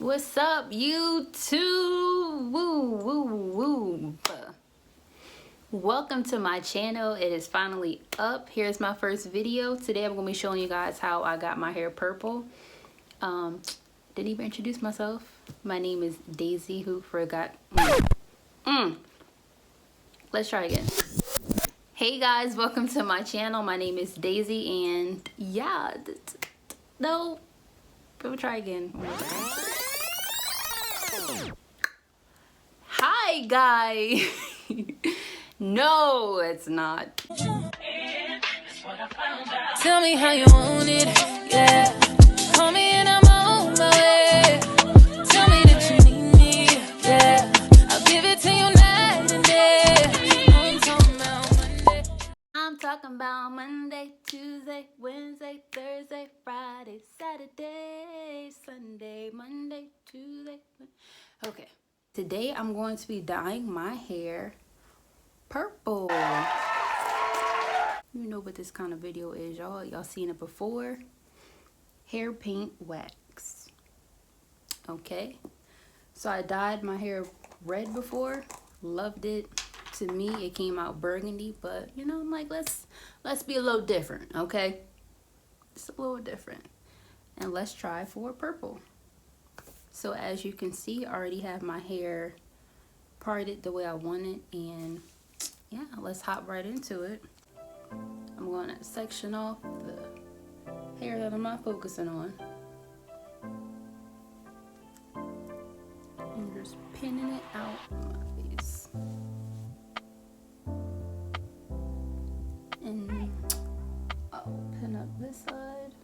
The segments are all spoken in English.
What's up, YouTube? Woo. Welcome to my channel. It is finally up. Here's my first video. Today I'm going to be showing you guys how I got my hair purple. Didn't even introduce myself. My name is Daisy, who forgot. Let's try again. Hey guys, welcome to my channel. My name is Daisy, and yeah, no, we'll try again. Hi guys. No, it's not. Tell me how you want it, yeah. Call me and I'm on my way. Tell me that you need me, yeah. I'll give it to you night and day. I'm talking about Monday, Tuesday, Wednesday, Thursday, Friday, Saturday, Sunday, Monday, Tuesday. Okay, today I'm going to be dyeing my hair purple. You know what this kind of video is, y'all. Y'all seen it before. Hair paint wax. Okay, so I dyed my hair red before. Loved it. To me, it came out burgundy, but you know, I'm like, let's be a little different, okay? It's a little different, and let's try for purple. So as you can see, I already have my hair parted the way I want it, and yeah, let's hop right into it. I'm going to section off the hair that I'm not focusing on, and just pinning it out of my face. And I'll pin up this side.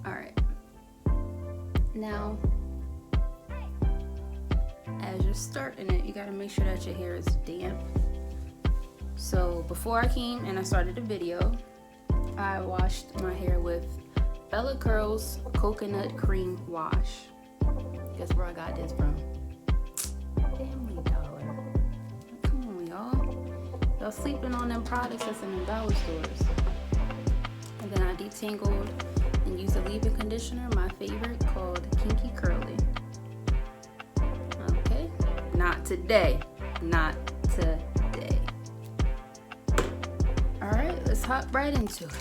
Alright. Now, as you're starting it, you gotta make sure that your hair is damp. So before I came and I started the video, I washed my hair with Bella Curls Coconut Cream Wash. Guess where I got this from? Family Dollar. Come on, y'all. Y'all sleeping on them products that's in the dollar stores. And then I detangled and used a leave-in conditioner, my favorite, called Kinky Curly. Okay, not today. Not today. All right, let's hop right into it.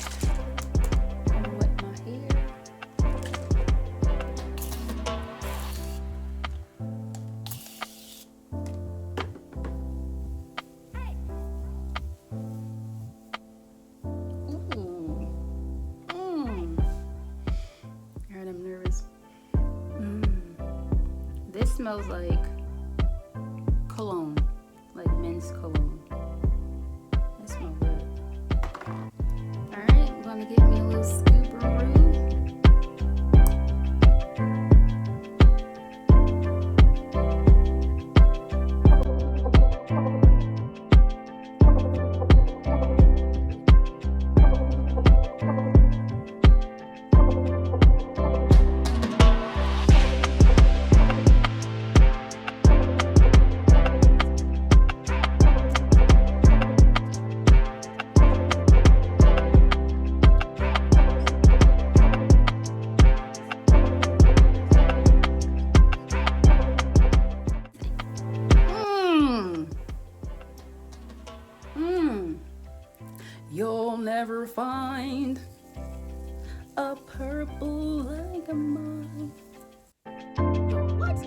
This smells like cologne, like men's cologne. That smells good. Alright, I'm gonna get me a little scooperoo. You'll never find a purple like mine. What?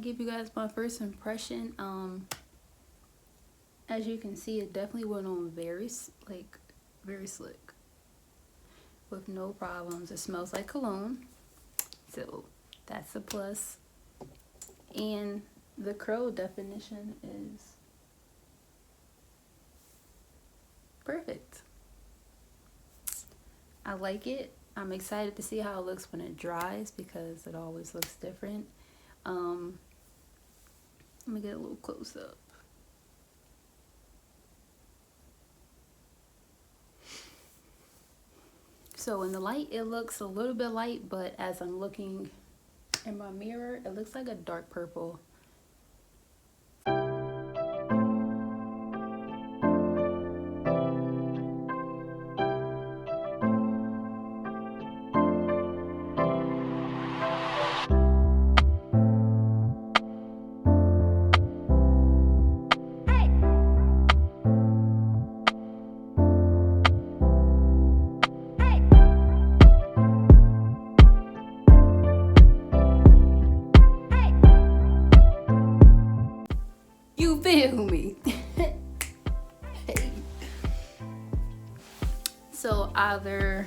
give you guys my first impression. As you can see, it definitely went on very slick with no problems. It smells like cologne, so that's a plus. And the curl definition is perfect. I like it. I'm excited to see how it looks when it dries because it always looks different. Let me get a little close up. So in the light, it looks a little bit light, but as I'm looking in my mirror, it looks like a dark purple. You feel me? Hey. So either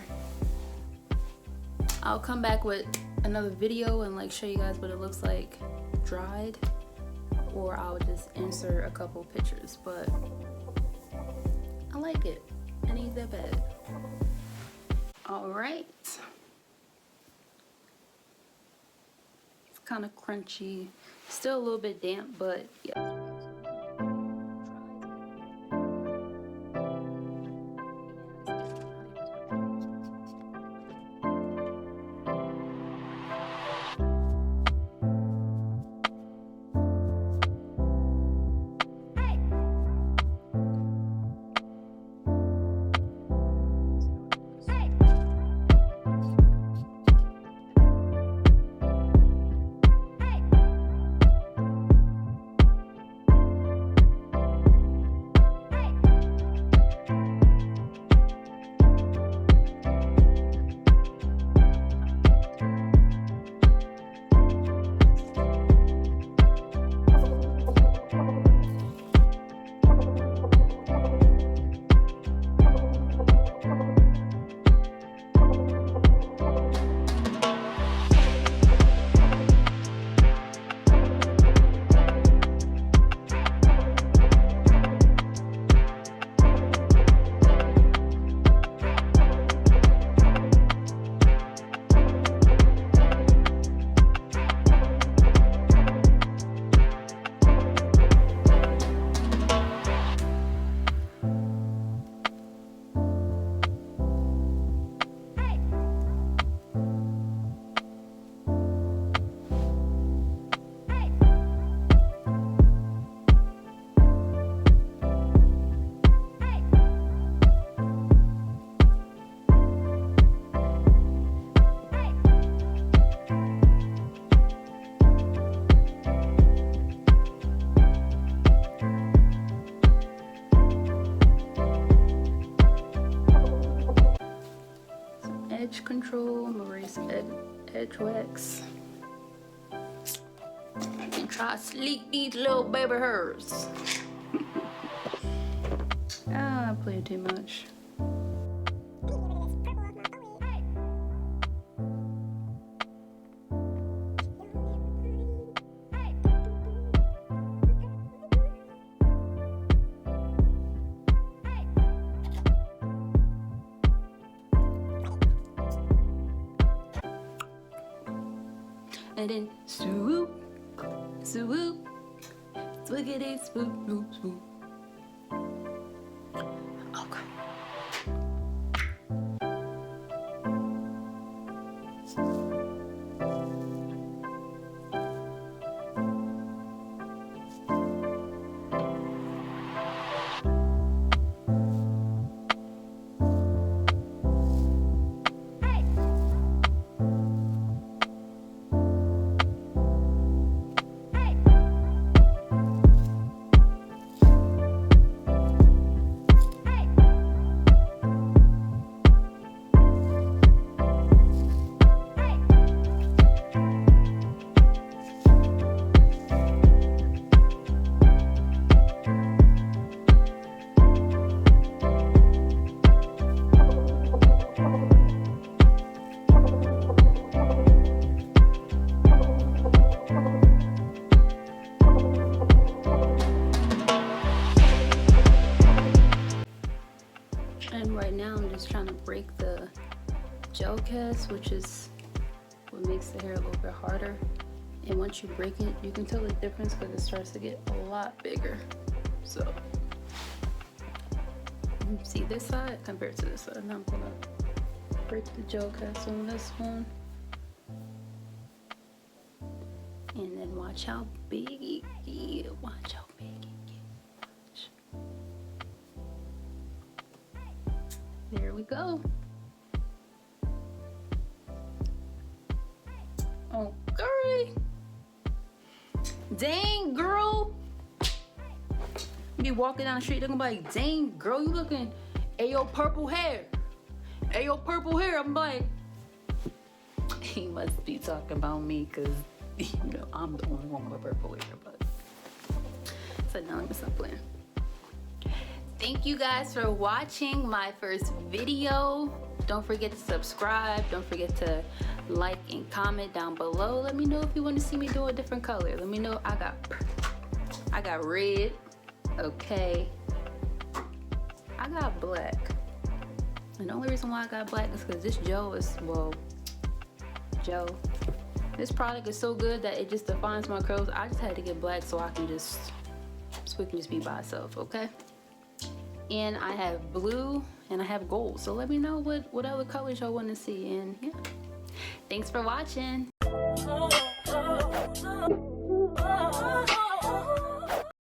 I'll come back with another video and like show you guys what it looks like dried, or I'll just insert a couple pictures, but I like it. It ain't that bad. All right. It's kind of crunchy. Still a little bit damp, but yeah. Edge control, I'm gonna erase edge wax. And try to sleek these little baby hairs. I played too much. And then swoop, swoop, swiggity, swoop, swoop, swoop. Okay. And right now I'm just trying to break the gel cast, which is what makes the hair a little bit harder. And once you break it, you can tell the difference because it starts to get a lot bigger. So see this side compared to this side. Now I'm gonna break the gel cast on this one. And then watch how big it get. Watch how big it get. Watch. There we go. Okay. Dang, girl. Be walking down the street, they're gonna be like, dang, girl, you looking, ayo, purple hair. Ayo, purple hair. I'm like, he must be talking about me because, you know, I'm the only one with purple hair. But so now let me stop playing. Thank you guys for watching my first video. Don't forget to subscribe. Don't forget to like and comment down below. Let me know if you want to see me do a different color. Let me know. I got red. Okay. I got black. And the only reason why I got black is because this gel is, well, gel. This product is so good that it just defines my curls. I just had to get black so I can just, so it can just be by itself, okay? And I have blue and I have gold. So let me know what other colors y'all want to see. And yeah, thanks for watching.